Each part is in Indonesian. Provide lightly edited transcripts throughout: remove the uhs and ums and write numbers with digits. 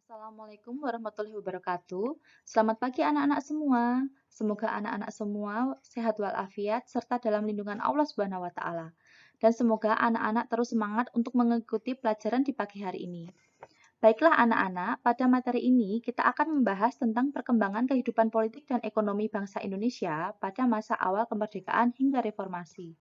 Assalamualaikum warahmatullahi wabarakatuh. Selamat pagi anak-anak semua. Semoga anak-anak semua sehat walafiat serta dalam lindungan Allah Subhanahu wa taala. Dan semoga anak-anak terus semangat untuk mengikuti pelajaran di pagi hari ini. Baiklah anak-anak, pada materi ini kita akan membahas tentang perkembangan kehidupan politik dan ekonomi bangsa Indonesia pada masa awal kemerdekaan hingga reformasi.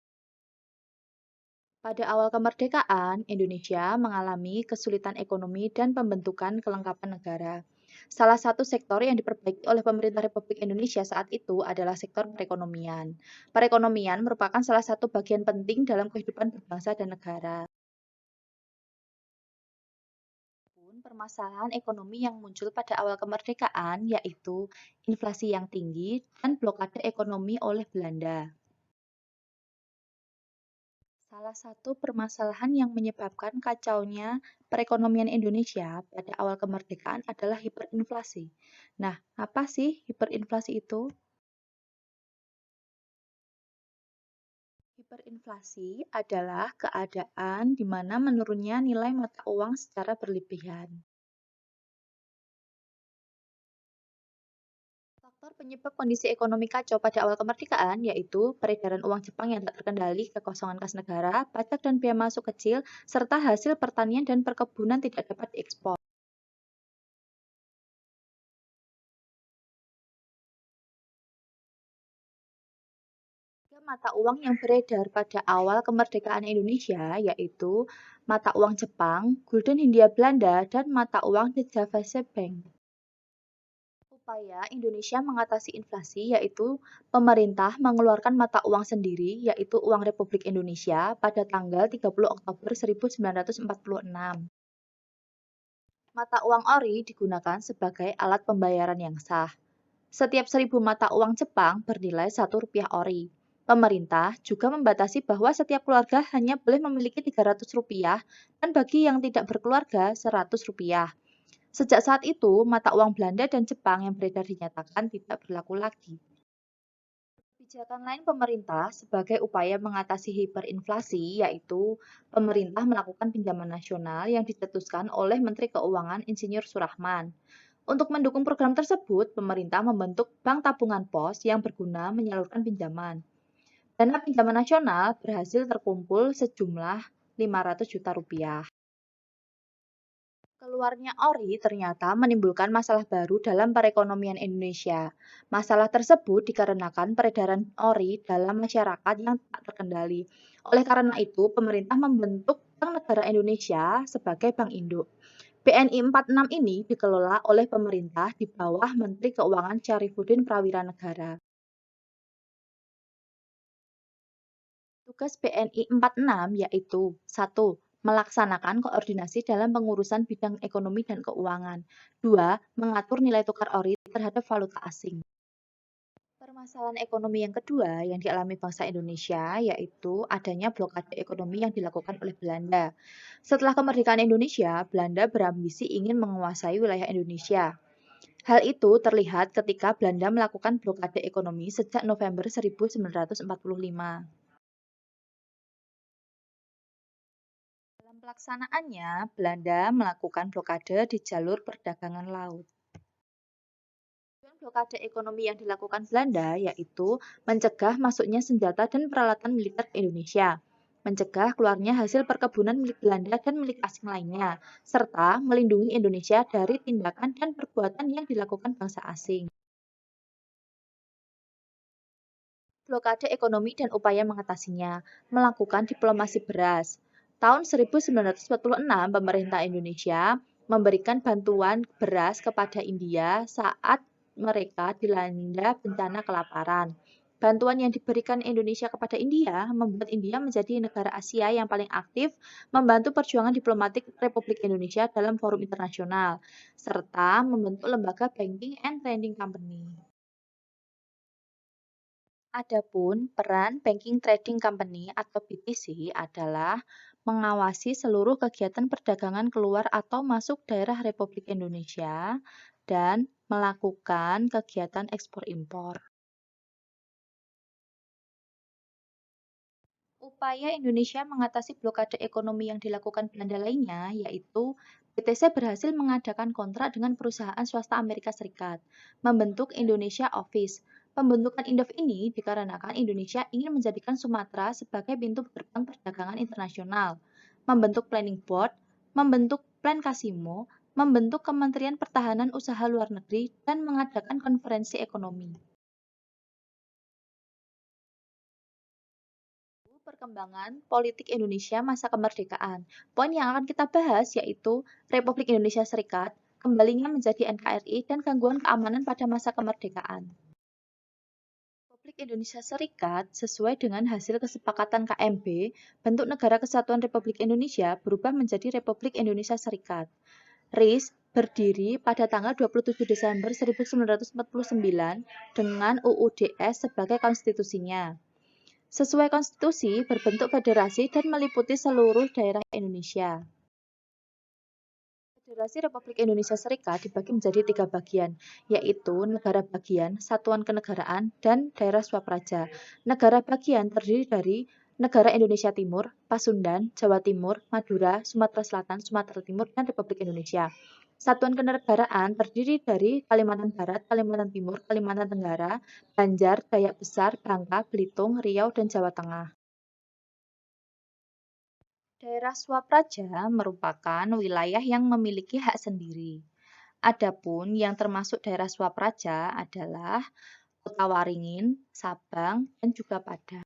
Pada awal kemerdekaan, Indonesia mengalami kesulitan ekonomi dan pembentukan kelengkapan negara. Salah satu sektor yang diperbaiki oleh pemerintah Republik Indonesia saat itu adalah sektor perekonomian. Perekonomian merupakan salah satu bagian penting dalam kehidupan berbangsa dan negara. Permasalahan ekonomi yang muncul pada awal kemerdekaan yaitu inflasi yang tinggi dan blokade ekonomi oleh Belanda. Salah satu permasalahan yang menyebabkan kacaunya perekonomian Indonesia pada awal kemerdekaan adalah hiperinflasi. Nah, apa sih hiperinflasi itu? Hiperinflasi adalah keadaan di mana menurunnya nilai mata uang secara berlebihan. Faktor penyebab kondisi ekonomi kacau pada awal kemerdekaan yaitu peredaran uang Jepang yang tak terkendali, kekosongan kas negara, pajak dan biaya masuk kecil, serta hasil pertanian dan perkebunan tidak dapat diekspor. Tiga mata uang yang beredar pada awal kemerdekaan Indonesia yaitu mata uang Jepang, Gulden Hindia Belanda, dan mata uang The Javaise Bank. Upaya Indonesia mengatasi inflasi yaitu pemerintah mengeluarkan mata uang sendiri yaitu uang Republik Indonesia pada tanggal 30 Oktober 1946. Mata uang ori digunakan sebagai alat pembayaran yang sah. Setiap 1.000 mata uang Jepang bernilai Rp1 ori. Pemerintah juga membatasi bahwa setiap keluarga hanya boleh memiliki Rp300 dan bagi yang tidak berkeluarga Rp100. Sejak saat itu, mata uang Belanda dan Jepang yang beredar dinyatakan tidak berlaku lagi. Kebijakan lain pemerintah sebagai upaya mengatasi hiperinflasi yaitu pemerintah melakukan pinjaman nasional yang dicetuskan oleh Menteri Keuangan Insinyur Surahman. Untuk mendukung program tersebut, pemerintah membentuk Bank Tabungan Pos yang berguna menyalurkan pinjaman. Dana pinjaman nasional berhasil terkumpul sejumlah Rp500 juta. Keluarnya ori ternyata menimbulkan masalah baru dalam perekonomian Indonesia. Masalah tersebut dikarenakan peredaran ori dalam masyarakat yang tak terkendali. Oleh karena itu, pemerintah membentuk Bank Negara Indonesia sebagai Bank Induk. BNI 46 ini dikelola oleh pemerintah di bawah Menteri Keuangan Syarifuddin Prawira Negara. Tugas BNI 46 yaitu 1. Melaksanakan koordinasi dalam pengurusan bidang ekonomi dan keuangan. 2. Mengatur nilai tukar ori terhadap valuta asing. Permasalahan ekonomi yang kedua yang dialami bangsa Indonesia yaitu adanya blokade ekonomi yang dilakukan oleh Belanda. Setelah kemerdekaan Indonesia, Belanda berambisi ingin menguasai wilayah Indonesia. Hal itu terlihat ketika Belanda melakukan blokade ekonomi sejak November 1945. Dalam pelaksanaannya, Belanda melakukan blokade di jalur perdagangan laut. Tujuan blokade ekonomi yang dilakukan Belanda yaitu mencegah masuknya senjata dan peralatan militer ke Indonesia, mencegah keluarnya hasil perkebunan milik Belanda dan milik asing lainnya, serta melindungi Indonesia dari tindakan dan perbuatan yang dilakukan bangsa asing. Blokade ekonomi dan upaya mengatasinya, melakukan diplomasi beras. Tahun 1946, pemerintah Indonesia memberikan bantuan beras kepada India saat mereka dilanda bencana kelaparan. Bantuan yang diberikan Indonesia kepada India membuat India menjadi negara Asia yang paling aktif membantu perjuangan diplomatik Republik Indonesia dalam forum internasional, serta membentuk lembaga Banking and Trading Company. Adapun peran Banking Trading Company atau BTC adalah mengawasi seluruh kegiatan perdagangan keluar atau masuk daerah Republik Indonesia dan melakukan kegiatan ekspor impor. Upaya Indonesia mengatasi blokade ekonomi yang dilakukan Belanda lainnya, yaitu BTC berhasil mengadakan kontrak dengan perusahaan swasta Amerika Serikat, membentuk Indonesia Office. Pembentukan Indef ini dikarenakan Indonesia ingin menjadikan Sumatera sebagai pintu gerbang perdagangan internasional, membentuk Planning Board, membentuk Plan Kasimo, membentuk Kementerian Pertahanan Usaha Luar Negeri, dan mengadakan konferensi ekonomi. Perkembangan politik Indonesia masa kemerdekaan. Poin yang akan kita bahas yaitu Republik Indonesia Serikat, kembalinya menjadi NKRI, dan gangguan keamanan pada masa kemerdekaan. Republik Indonesia Serikat, sesuai dengan hasil kesepakatan KMB, bentuk Negara Kesatuan Republik Indonesia berubah menjadi Republik Indonesia Serikat. RIS berdiri pada tanggal 27 Desember 1949 dengan UUDS sebagai konstitusinya. Sesuai konstitusi, berbentuk federasi dan meliputi seluruh daerah Indonesia. Federasi Republik Indonesia Serikat dibagi menjadi 3 bagian, yaitu negara bagian, satuan kenegaraan, dan daerah swapraja. Negara bagian terdiri dari Negara Indonesia Timur, Pasundan, Jawa Timur, Madura, Sumatera Selatan, Sumatera Timur, dan Republik Indonesia. Satuan kenegaraan terdiri dari Kalimantan Barat, Kalimantan Timur, Kalimantan Tenggara, Banjar, Dayak Besar, Bangka, Belitung, Riau, dan Jawa Tengah. Daerah swapraja merupakan wilayah yang memiliki hak sendiri. Adapun yang termasuk daerah swapraja adalah Kota Waringin, Sabang, dan juga Padang.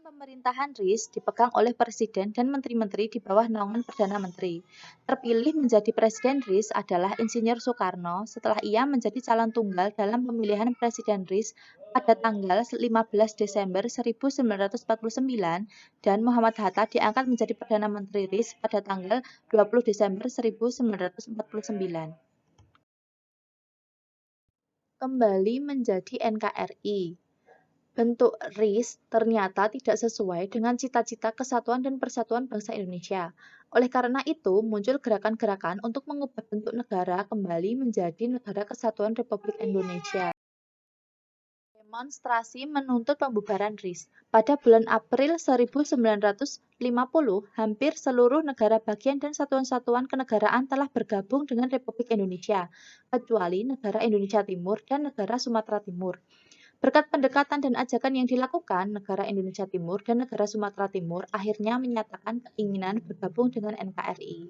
Pemerintahan RIS dipegang oleh Presiden dan Menteri-Menteri di bawah naungan Perdana Menteri. Terpilih menjadi Presiden RIS adalah Insinyur Soekarno setelah ia menjadi calon tunggal dalam pemilihan Presiden RIS pada tanggal 15 Desember 1949 dan Muhammad Hatta diangkat menjadi Perdana Menteri RIS pada tanggal 20 Desember 1949. Kembali menjadi NKRI. Bentuk RIS ternyata tidak sesuai dengan cita-cita kesatuan dan persatuan bangsa Indonesia. Oleh karena itu, muncul gerakan-gerakan untuk mengubah bentuk negara kembali menjadi Negara Kesatuan Republik Indonesia. Demonstrasi menuntut pembubaran RIS. Pada bulan April 1950, hampir seluruh negara bagian dan satuan-satuan kenegaraan telah bergabung dengan Republik Indonesia, kecuali Negara Indonesia Timur dan Negara Sumatera Timur. Berkat pendekatan dan ajakan yang dilakukan, negara Indonesia Timur dan negara Sumatera Timur akhirnya menyatakan keinginan bergabung dengan NKRI.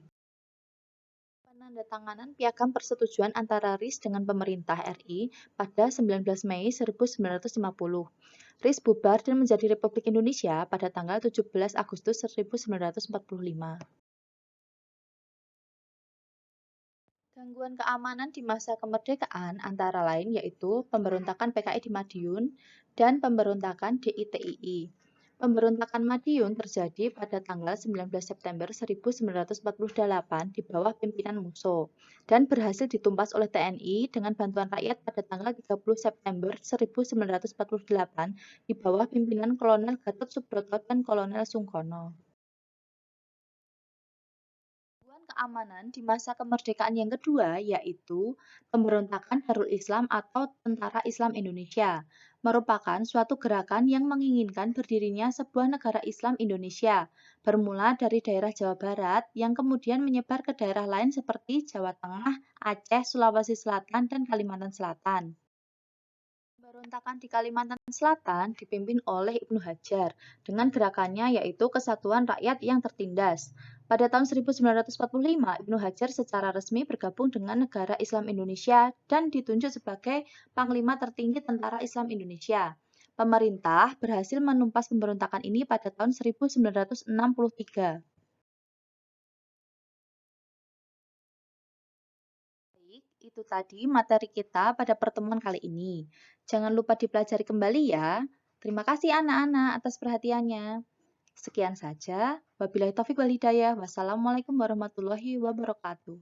Penandatanganan Piagam Persetujuan antara RIS dengan pemerintah RI pada 19 Mei 1950. RIS bubar dan menjadi Republik Indonesia pada tanggal 17 Agustus 1945. Gangguan keamanan di masa kemerdekaan antara lain yaitu pemberontakan PKI di Madiun dan pemberontakan DITII. Pemberontakan Madiun terjadi pada tanggal 19 September 1948 di bawah pimpinan Musso dan berhasil ditumpas oleh TNI dengan bantuan rakyat pada tanggal 30 September 1948 di bawah pimpinan Kolonel Gatot Subroto dan Kolonel Sungkono. Keamanan di masa kemerdekaan yang kedua yaitu pemberontakan Darul Islam atau Tentara Islam Indonesia, merupakan suatu gerakan yang menginginkan berdirinya sebuah negara Islam Indonesia, bermula dari daerah Jawa Barat yang kemudian menyebar ke daerah lain seperti Jawa Tengah, Aceh, Sulawesi Selatan, dan Kalimantan Selatan. Pemberontakan di Kalimantan Selatan dipimpin oleh Ibnu Hajar dengan gerakannya yaitu Kesatuan Rakyat yang Tertindas. Pada tahun 1945, Ibnu Hajar secara resmi bergabung dengan Negara Islam Indonesia dan ditunjuk sebagai Panglima Tertinggi Tentara Islam Indonesia. Pemerintah berhasil menumpas pemberontakan ini pada tahun 1963. Itu tadi materi kita pada pertemuan kali ini. Jangan lupa dipelajari kembali ya. Terima kasih anak-anak atas perhatiannya. Sekian saja. Wabillahi taufiq wal hidayah. Wassalamualaikum warahmatullahi wabarakatuh.